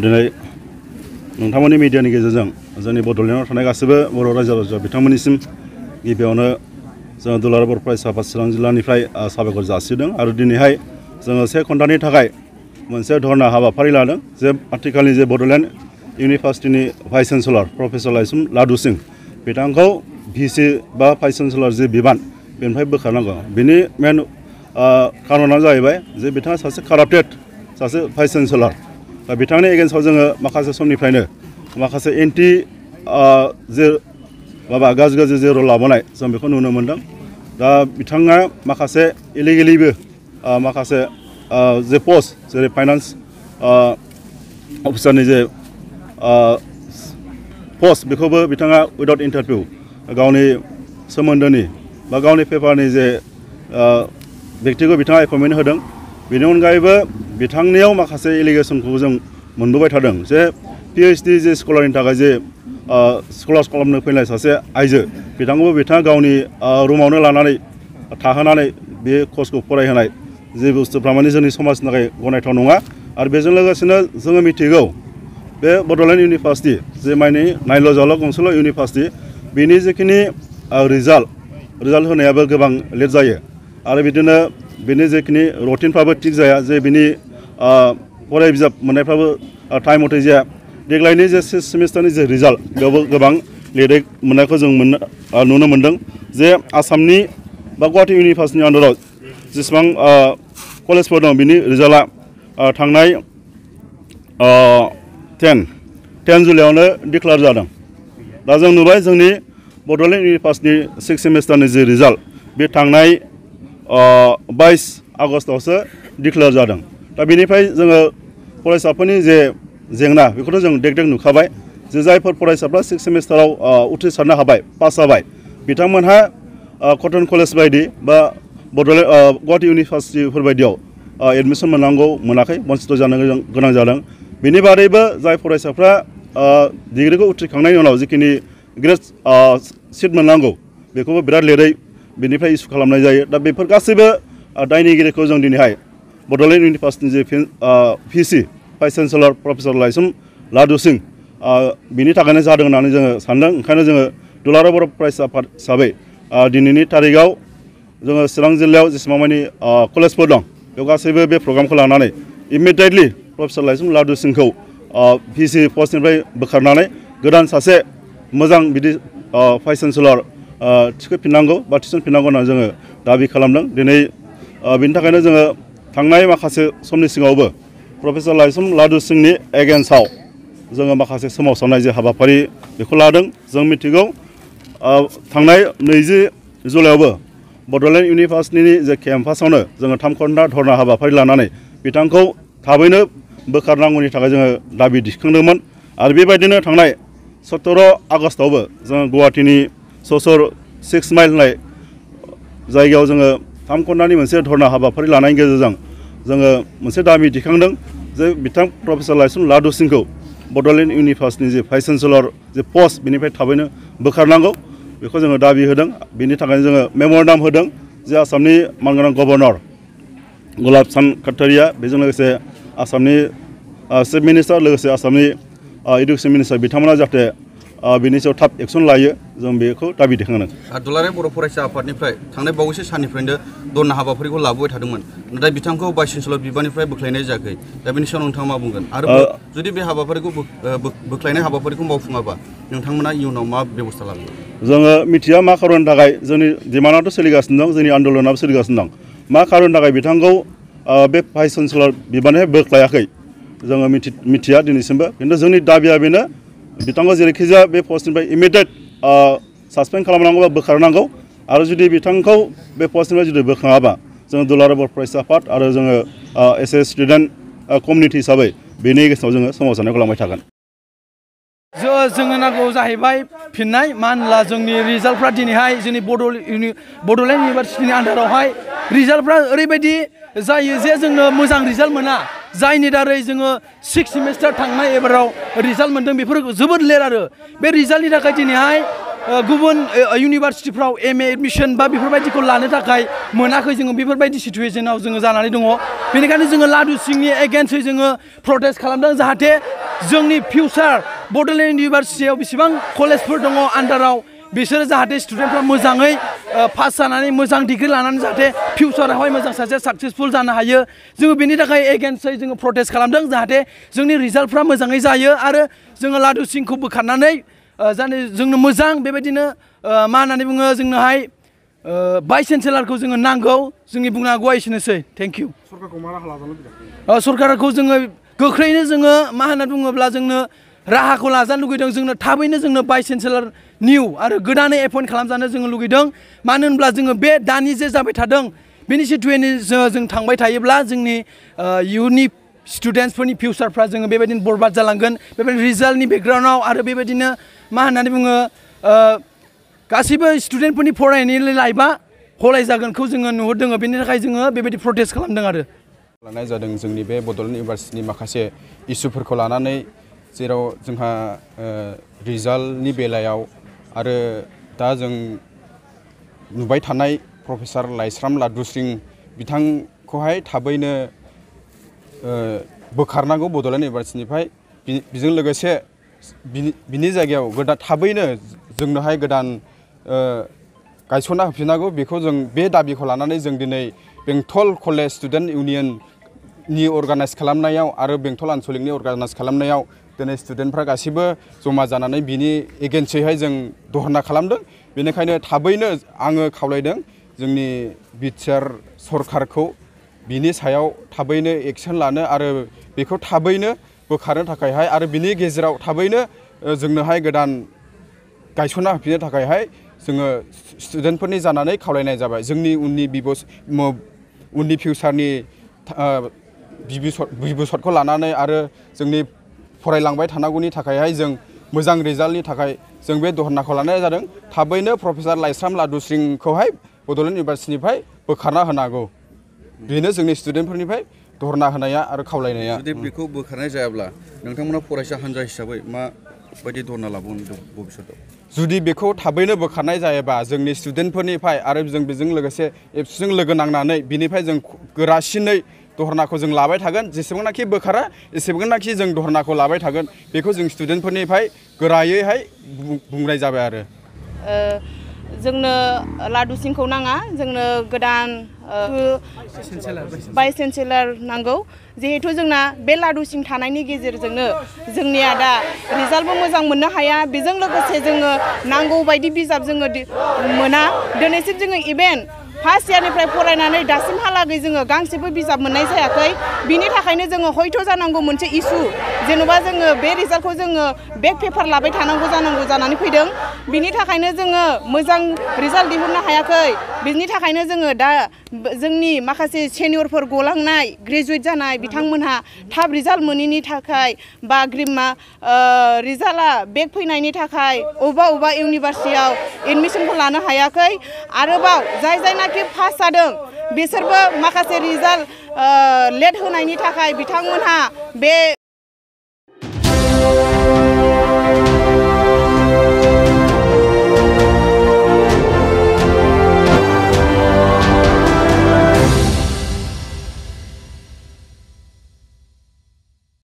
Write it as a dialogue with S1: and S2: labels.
S1: दिनै नोंथांमोननि मिडियानि गेजेरजों जोंनि बड'लेण्डआव थानाय गासैबो बर' रायजो राजा बिथांमोननिसिम गिबियावनो जों दुलाराय बर' फरायसा आफाद चिरां जिल्लानिफ्राय साबायखर जासिदों आरो दिनैहाय जोङो 1 घन्टानि थाखाय मोनसे धरना हाबाफारि लादों जे आथिखालनि जे बड'लेण्ड इउनिभार्सिटिनि भाइस चेन्सेलर प्रफेसर लाइसुम लादु सिं बिथांखौ भिसि बा भाइस चेन्सेलर जे बिबान बेनिफ्राय बोखारनांगौ बिनि मेन खार'ना जाहैबाय जे बिथाङा सासे काराप्टेड सासे भाइस चेन्सेलर दा बिथांनि एगेन्स्टआव जोङो माखासे समनिफ्रायनो माखासे एन्टि जे माबा गाज्रि जे रल लाबोनाय जों बेखौ नुनो मोन्दों दा बिथाङा माखासे इलिगेलिबो माखासे जे पस्ट जेरै फाइनान्स अफिसारनि जे पस्ट बेखौबो बिथाङा उइदाउट इन्टारभिउ गावनि सोमोन्दोनि बा गावनि पेपारनि जे व्यक्तिखौ बिथाङा एपइन्टमेन्ट होदों बेनि अनगायैबो बिथांनियाव माखासे एलिगेसनखौ जों मोनबोबाय थादों जे पिएइचडि जे स्कलारनि थाखाय जे स्कलार्स खालामनो फैनाय सासे आइजो बिथांखौबो बिथाङा गावनि रुमावनो लानानै थाहोनानै बे कर्सखौ फरायहोनाय जे बुस्थुफ्रा माने जोंनि समाजनि थाखाय गनायथाव नङा आरो बेजों लोगोसेनो जोङो मिथिगौ बे बड'लेण्ड इउनिभार्सिटि जे माने नायल' जाल' गंसेल' इउनिभार्सिटि बेनि जिखिनि रिजाल्ट होनायाबो गोबां लेट जायो आरो बिदिनो बेनि जिखिनि रुटिनफ्राबो थिग जाया जे बिनि फराय बिजाब मोननायफ्राबो टाइम मथे जाया देग्लायनि जे 6 सेमिस्टारनि जे रिजाल्ट बेयावबो गोबां लेटै मोननायखौ जों नुनो मोन्दों जे आसामनि बा गुवाहाटी इउनिभार्सिटिनि आन्दाराव जेसेबां कलेजफोर दं बिनि रिजाल्टआ थांनाय 10 जुलाइआवनो डिक्लेयार जादों दा जों नुबाय जोंनि बड'लेण्ड इउनिभार्सिटिनि 6 सेमिस्टारनि जे रिजाल्ट बे थांनाय 22 आगस्टआवसो डिक्लेयार जादों दा बेनिफ्राय जोङो फरायसाफोरनि जे जेंना बेखौथ' जों देख नुखाबाय जे जायफोर फरायसाफ्रा 6 सेमिस्टाराव उथ्रिसारनो हाबाय पास जाबाय बिथांमोनहा कटन कलेज बायदि बा बड'लेण्ड गुवाहाटी इउनिभार्सिटिफोर बायदियाव एडमिसन मोनाखै बन्सित जानो गोनां जादों बेनि बादैबो जाय फरायसाफ्रा डिग्रिखौ उथ्रिखांनायनि उनाव जिखिनि ग्रेड सिट मोननांगौ बेखौबो बिराद लेटै बेनिफ्राय इसु खालामनाय जायो दा बेफोर गासैबो दायनिगिरिखौ जों दिनैहाय बड'लेण्ड इउनिभार्सिटिनि जे भिसि भाइस चेन्सेलर प्रफेसर लाइसुम लादु सिं बिनि थाखायनो जादों होननानै जोङो सान्दों ओंखायनो जोङो दुलाराय बर' फरायसा आफाद हिसाबै दिनैनि थारिखआव जोङो चिरां जिल्लायाव जेसेबां मानि कलेजफोर दं बेयाव गासैबो बे प्रग्रामखौ लानानै इमिडियेटलि प्रफेसर लाइसुम लादु सिंखौ भिसि पस्टनिफ्राय बोखारनानै गोदान सासे मोजां बिदि भाइस चेन्सेलर थिसनफिननांगौ होननानै जोङो दाबि खालामदों दिनै बिनि थाखायनो जोङो थांनाय माखासे समनि सिगाङावबो प्रफेसर लाइसुम लादु सिंनि एगेन्स्टआव जोङो माखासे सोमावसारनाय जे हाबाफारि बेखौ लादों जों मिथिगौ थांनाय 20 जुलाइआवबो बड'लेण्ड इउनिभार्सिटिनि जे केम्पासावनो जोङो 3 घन्टा धरना हाबाफारि लानानै बिथांखौ थाबैनो बोखारनांगौनि थाखाय जोङो दाबि दिखांदोंमोन आरो बेबायदिनो थांनाय 17 आगस्टआवबो जोङो गुवाहाटीनि ससर 6 माइल होननाय जायगायाव जोङो 3 घन्टानि मोनसे धरना हाबाफारि लानायनि गेजेरजों जोङो मोनसे दाबि दिखांदों जे बिथां प्रफेसर लाइसुम लादु सिंखौ बड'लेण्ड इउनिभार्सिटिनि जे भाइस चेन्सेलर जे पस्ट बेनिफ्राय थाबैनो बोखारनांगौ बेखौ जोङो दाबि होदों बिनि थाखायनो जोङो मेम'रेन्डाम होदों जे आसामनि मानगोनां गभर्नर गुलाब चान्द खाटारिया बेजों लोगोसे आसामनि चिफ मिनिस्टार लोगोसे आसामनि इडुकेसन मिनिस्टार बिथांमोना जाहाथे बिनि सायाव थाब एक्सन लायो जों बेखौ दाबि दैखांदों
S2: दुलाराय बर' फरायसा आफादनिफ्राय थांनाय बावैसो साननिफ्रायनो धरना हाबाफारिखौ लाबोबाय थादोंमोन नाथाय बिथांखौ भाइस चेन्सेलर बिबाननिफ्राय बोख्लायनाय जायाखै दा बेनि सायाव नोंथाङा मा बुंगोन आरो जुदि बे हाबाफारिखौ बोख्लायनाय हाबाफारिखौ मावफुङाबा नोंथांमोना इयुनाव मा बेबस्था लागोन
S1: जोङो मिथिया मा खारननि थाखाय जोंनि डिमान्डआथ' सोलिगासिनो दं जोंनि आन्दलनाबो सोलिगासिनो दं मा खारननि थाखाय बिथांखौ बे भाइस चेन्सेलर बिबाननिफ्राय बोख्लायाखै जोङो मिथिया दिनैसिमबो खिन्थु जोंनि दाबिया बेनो बिथांखौ जेरैखिजाया बे पस्टनिफ्राय इमिडियेट सासपेन्ड खालामनांगौ बा बोखारनांगौ आरो जुदि बिथांखौ बे पस्टनिफ्राय जुदि बोखाङाबा जोङो दुलाराय बर' फरायसा आफाद आरो जोङो एस ए स्टुडेन्ट कमिउनिटि हिसाबै बेनि गेजेराव जोङो सोमावसारनायखौ लांबाय थागोन
S3: जोङो नांगौ जाहैबाय फिननाय मानो होनब्ला जोंनि रिजाल्टफ्रा दिनैहाय जोंनि बड'लेण्ड इउनिभार्सिटिनि आन्दारावहाय रिजाल्टफ्रा ओरैबायदि जायो जे जोंनो मोजां रिजाल्ट मोना जायनि दारै जोङो 6 सेमिस्टार थांनाय एबाराव रिजाल्ट मोन्दों बेफोर जोबोद लेट आरो बे रिजाल्टनि थाखाय दिनैहाय गुबुन इउनिभार्सिटिफ्राव एमए एडमिशन बा बेफोरबायदिखौ लानो थाखाय मोनाखै जोङो बेफोरबायदि सिचुवेसनाव जोङो जानानै दङ बेनिखायनो जोङो लादु सिंनि एगेन्स्टै जोङो प्रटेस्ट खालामदों जाहाथे जोंनि फिउचार बड'लेण्ड इउनिभारसिटियाव बेसेबां कलेजफोर दङ आन्डाराव बिसोरो जाहाथे स्टुडेन्टफ्रा मोजाङै पास जानानै मोजां डिग्री लानानै जाहाथे फिउचारावहाय मोजां सासे साक्सेसफुल जानो हायो जोङो बेनि थाखाय एगेन्स्टै जोङो प्रटेस्ट खालामदों जाहाथे जोंनि रिजाल्टफ्रा मोजाङै जायो आरो जोङो लादु सिंखौ बोखारनानै जाहाथे जोंनो मोजां बेबायदिनो मा होननानै बुङो जोंनोहाय भाइस चेन्सेलारखौ जोङो नांगौ जोंनि बुंनांगौआ एसेनोसै थेंक इउ सरकारखौ जोङो गोख्रैनो जोङो मा होनना बुङोब्ला जोंनो राहाखौ लाजानो लुगैदों जोंनो थाबैनो जोंनो भाइस चेन्सेलर निउ आरो गोदानै एपइन्ट खालामजानो जोङो लुगैदों मानो होनब्ला जोङो बे दानि जे जाबाय थादों बेनि सिटुएसनजों जों थांबाय थायोब्ला जोंनि इयुननि स्टुडेन्टसफोरनि फिउचारफ्रा जोङो बेबायदिनो बरबाद जालांगोन बेबायदिनो रिजाल्टनि बेकग्राउन्डआव आरो बेबायदिनो मा होननानै बुङो गासैबो स्टुडेन्टफोरनि फरायनायनि लाइफआ हलाय जागोनखौ जोङो नुहुरदों बेनि थाखाय जोङो बेबायदि प्रटेस्ट खालामदों आरो
S4: लानाय जादों जोंनि बे बड'लेण्ड इउनिभारसिटिनि माखासे इस्युफोरखौ लानानै जेराव जोंहा रिजाल्टनि बेलायाव आरो दा जों नुबाय थानाय प्रफेसार लाइस्राम लादुस्रिं बिथांखौहाय थाबैनो बोखारनांगौ बड'लेण्ड इउनिभारसिटिनिफ्राय बेजों लोगोसे बिनि जायगायाव थाबैनो जोंनोहाय गोदान गायसनना होफिननांगौ बेखौ जों बे दाबिखौ लानानै जों दिनै बेंटल कलेज स्टुडेन्ट इउनियननि अर्गानाइज खालामनायाव आरो बेंटल आनसलिकनि अर्गानाइज खालामनायाव दिनै स्टुडेन्टफ्रा गासैबो जमा जानानै बिनि एगेन्स्टैहाय जों धरना खालामदों बेनिखायनो थाबैनो आङो खावलायदों जोंनि बिटिआर सरकारखौ बिनि सायाव थाबैनो एक्सन लानो आरो बेखौ थाबैनो बोखारनो थाखायहाय आरो बिनि गेजेराव थाबैनो जोंनोहाय गोदान गायसनना होफिननो थाखायहाय जोङो स्टुडेन्टफोरनि जानानै खावलायनाय जाबाय जोंनि उननि फिउचारनि बिबुसतखौ लानानै आरो जोंनि फरायलांबाय थानांगौनि थाखायहाय जों मोजां रिजाल्टनि थाखाय जों बे धरनाखौ लानाय जादों थाबैनो प्रफेसार लाइस्राम लादुस्रिंखौहाय बड'लेण्ड इउनिभारसिटिनिफ्राय बोखारना होनांगौ बेनो जोंनि स्टुडेन्टफोरनिफ्राय धरना होनाया आरो खावलायनाया
S2: जुदि बेखौ बोखारनाय जायाब्ला नोंथांमोना फरायसा हान्जा हिसाबै माबायदि धरना लाबावनो भबिष्यतआव
S4: जुदि बेखौ थाबैनो बोखारनाय जायोबा जोंनि स्टुडेन्टफोरनिफ्राय आरो जों बेजों लोगोसे एबसुजों लोगो नांनानै बिनिफ्राय जों गोरासिनै धरनाखौ जों लाबाय थागोन जेसेबांनाखि बोखारा एसेबांनाखि जों धरनाखौ लाबाय थागोन बेखौ जों स्टुडेन्टफोरनिफ्राय गोरायैहाय बुंनाय जाबाय आरो
S5: जोंनो लादुसिंखौ नाङा जोंनो गोदान भाइस चेन्सेलर नांगौ जिहेतु जोंना बे लादुसिं थानायनि गेजेरजोंनो जोंनिया दा रिजाल्टबो मोजां मोननो हाया बेजों लोगोसे जोङो नांगौ बायदि बिजाब जोङो मोना दिनैसिम जोङो इभेन फार्स्ट इयारनिफ्राय फरायनानै दासिमहालागै जोङो गांसेबो बिजाब मोननाय जायाखै बिनि थाखायनो जोङो हयथ' जानांगौ मोनसे इसु जेन'बा जोङो बे रिजाल्टखौ जोङो बेक पेपार लाबाय थानांगौ जानानै फैदों बिनि थाखायनो जोङो मोजां रिजाल्ट दिहुननो हायाखै बिनि थाखायनो जोङो दा जोंनि माखासे सेनियरफोर गलांनाय ग्रेजुवेट जानाय बिथांमोनहा थाब रिजाल्ट मोनैनि थाखाय बा रिजाल्टआ बेक फैनायनि थाखाय अबेबा इउनिभारसिटियाव एडमिसनखौ लानो हायाखै आरोबाव जायनाखि पास जादों बिसोरबो माखासे रिजाल्ट लेट होनायनि थाखाय बिथांमोनहा बे